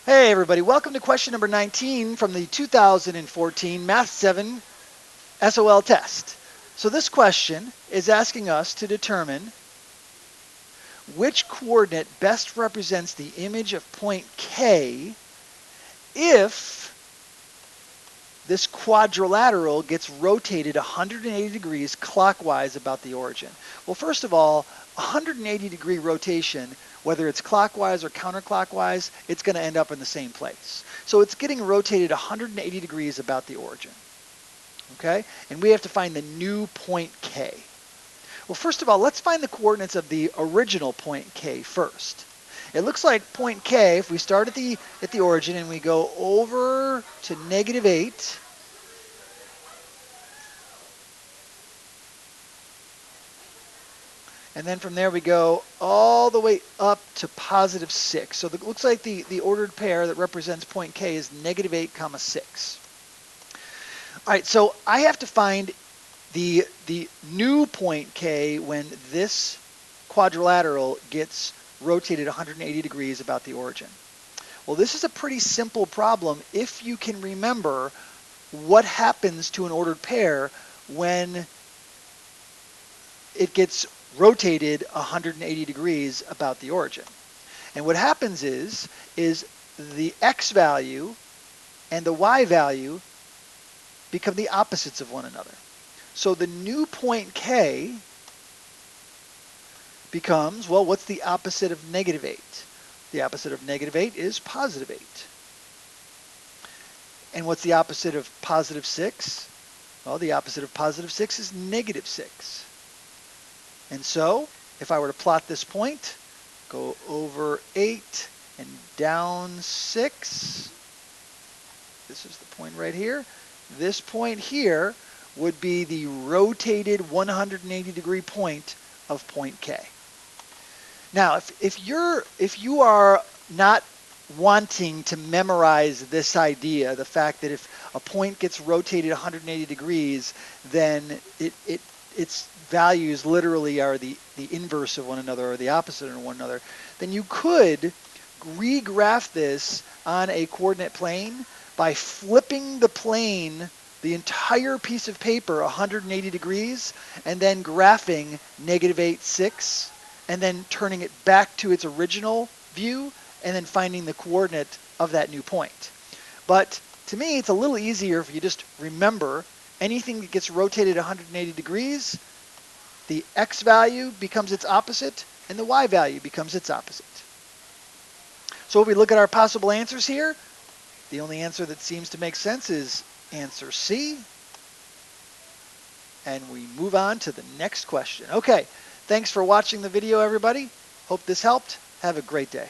Hey everybody, welcome to question number 19 from the 2014 Math 7 SOL test. So this question is asking us to determine which coordinate best represents the image of point K if this quadrilateral gets rotated 180 degrees clockwise about the origin. Well, first of all, 180 degree rotation, whether it's clockwise or counterclockwise, it's going to end up in the same place. So it's getting rotated 180 degrees about the origin. Okay? And we have to find the new point K. Well, first of all, let's find the coordinates of the original point K first. It looks like point K, if we start at the origin and we go over to -8, and then from there we go all the way up to +6. So it looks like the ordered pair that represents point K is -8, 6. All right, so I have to find the new point K when this quadrilateral gets rotated 180 degrees about the origin. Well, this is a pretty simple problem if you can remember what happens to an ordered pair when it gets rotated 180 degrees about the origin. And what happens is the x value and the y value become the opposites of one another. So the new point K becomes, well, what's the opposite of -8? The opposite of -8 is +8. And what's the opposite of +6? Well, the opposite of +6 is -6. And so, if I were to plot this point, go over 8 and down 6, this is the point right here. This point here would be the rotated 180 degree point of point K. Now, if you are not wanting to memorize this idea, the fact that if a point gets rotated 180 degrees, then its values literally are the inverse of one another or the opposite of one another, then you could regraph this on a coordinate plane by flipping the plane, the entire piece of paper 180 degrees, and then graphing -8, 6, and then turning it back to its original view, and then finding the coordinate of that new point. But to me, it's a little easier if you just remember anything that gets rotated 180 degrees, the x value becomes its opposite, and the y value becomes its opposite. So if we look at our possible answers here, the only answer that seems to make sense is answer C. And we move on to the next question. Okay, thanks for watching the video, everybody. Hope this helped. Have a great day.